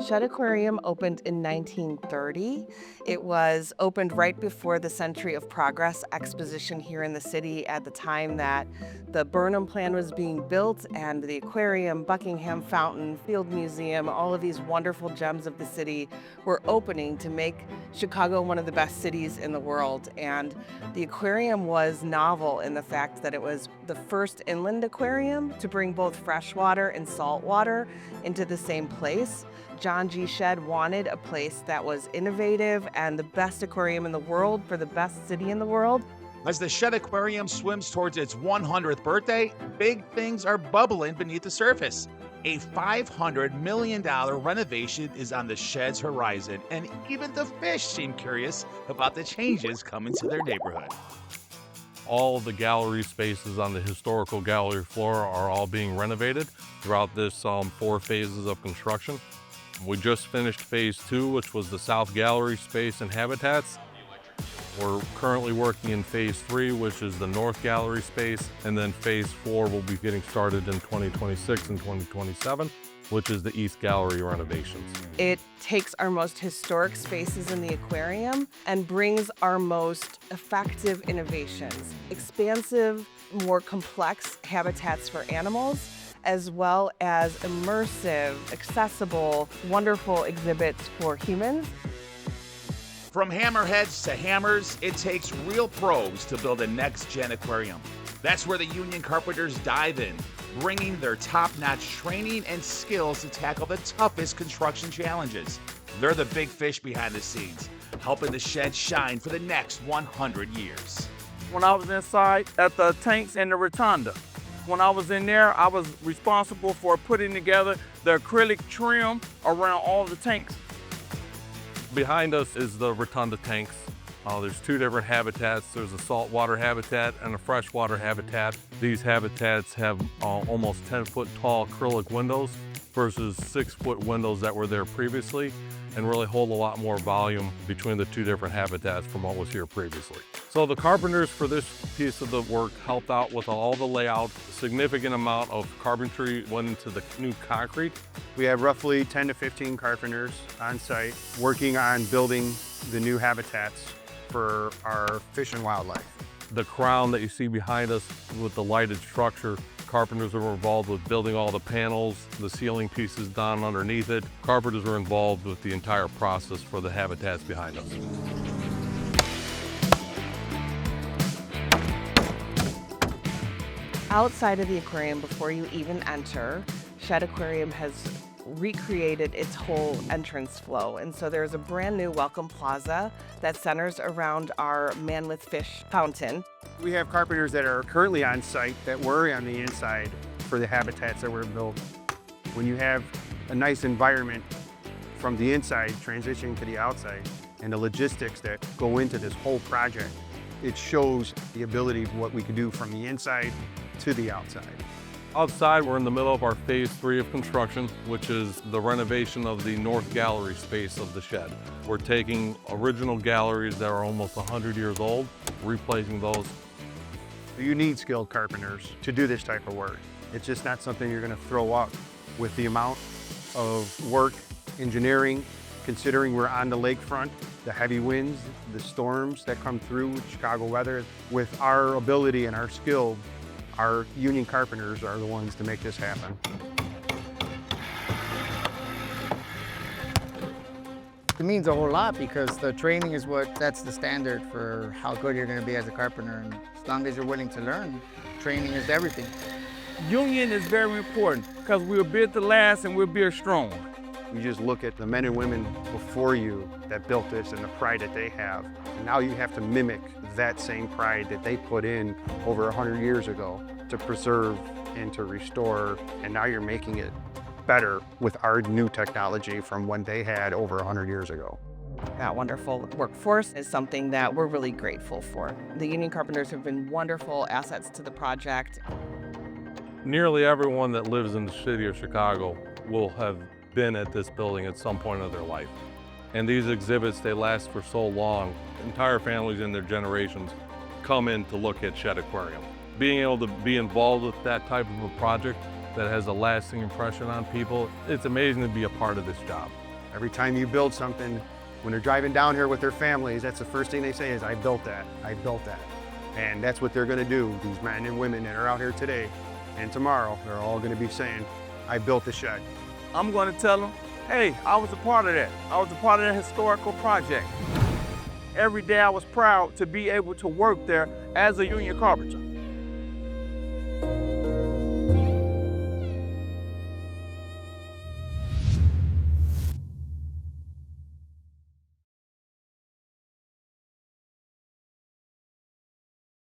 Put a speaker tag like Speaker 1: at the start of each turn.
Speaker 1: Shedd Aquarium opened in 1930. It was opened right before the Century of Progress exposition here in the city at the time that the Burnham plan was being built, and the aquarium, Buckingham Fountain, Field Museum, all of these wonderful gems of the city were opening to make Chicago one of the best cities in the world. And the aquarium was novel in the fact that it was the first inland aquarium to bring both freshwater and saltwater into the same place. John G. Shedd wanted a place that was innovative and the best aquarium in the world for the best city in the world.
Speaker 2: As the Shedd Aquarium swims towards its 100th birthday, big things are bubbling beneath the surface. A $500 million renovation is on the Shedd's horizon, and even the fish seem curious about the changes coming to their neighborhood.
Speaker 3: All of the gallery spaces on the historical gallery floor are all being renovated throughout this 4 phases of construction. We just finished phase 2, which was the South Gallery space and habitats. We're currently working in phase 3, which is the North Gallery space, and then phase 4 will be getting started in 2026 and 2027, which is the East Gallery renovations.
Speaker 1: It takes our most historic spaces in the aquarium and brings our most effective innovations, expansive, more complex habitats for animals, as well as immersive, accessible, wonderful exhibits for humans.
Speaker 2: From hammerheads to hammers, it takes real pros to build a next-gen aquarium. That's where the Union Carpenters dive in, bringing their top-notch training and skills to tackle the toughest construction challenges. They're the big fish behind the scenes, helping the Shedd shine for the next 100 years.
Speaker 4: When I was inside at the tanks and the rotunda, when I was in there, I was responsible for putting together the acrylic trim around all the tanks.
Speaker 3: Behind us is the rotunda tanks. There's 2 different habitats. There's a saltwater habitat and a freshwater habitat. These habitats have almost 10-foot tall acrylic windows versus 6-foot windows that were there previously, and really hold a lot more volume between the 2 different habitats from what was here previously. So the carpenters for this piece of the work helped out with all the layout. A significant amount of carpentry went into the new concrete.
Speaker 5: We have roughly 10 to 15 carpenters on site working on building the new habitats for our fish and wildlife.
Speaker 3: The crown that you see behind us with the lighted structure, carpenters were involved with building all the panels, the ceiling pieces down underneath it. Carpenters were involved with the entire process for the habitats behind us.
Speaker 1: Outside of the aquarium, before you even enter, Shedd Aquarium has recreated its whole entrance flow. And so there's a brand new welcome plaza that centers around our manlith fish fountain.
Speaker 5: We have carpenters that are currently on site that were on the inside for the habitats that were built. When you have a nice environment from the inside transitioning to the outside and the logistics that go into this whole project, it shows the ability of what we can do from the inside to the outside.
Speaker 3: Outside, we're in the middle of our phase 3 of construction, which is the renovation of the North Gallery space of the Shedd. We're taking original galleries that are almost 100 years old, replacing those.
Speaker 5: You need skilled carpenters to do this type of work. It's just not something you're going to throw up. With the amount of work, engineering, considering we're on the lakefront, the heavy winds, the storms that come through with Chicago weather, with our ability and our skill, our union carpenters are the ones to make this happen.
Speaker 6: It means a whole lot because the training is that's the standard for how good you're going to be as a carpenter. And as long as you're willing to learn, training is everything.
Speaker 4: Union is very important because we're built to last and we're built strong.
Speaker 5: You just look at the men and women before you that built this and the pride that they have. And now you have to mimic that same pride that they put in over 100 years ago to preserve and to restore. And now you're making it better with our new technology from when they had over 100 years ago.
Speaker 1: That wonderful workforce is something that we're really grateful for. The union carpenters have been wonderful assets to the project.
Speaker 3: Nearly everyone that lives in the city of Chicago will have been at this building at some point of their life. And these exhibits, they last for so long. Entire families and their generations come in to look at Shedd Aquarium. Being able to be involved with that type of a project that has a lasting impression on people, it's amazing to be a part of this job.
Speaker 5: Every time you build something, when they're driving down here with their families, that's the first thing they say is, I built that, I built that. And that's what they're gonna do, these men and women that are out here today and tomorrow, they're all gonna be saying, I built the shed.
Speaker 4: I'm going to tell them, hey, I was a part of that. I was a part of that historical project. Every day I was proud to be able to work there as a union carpenter.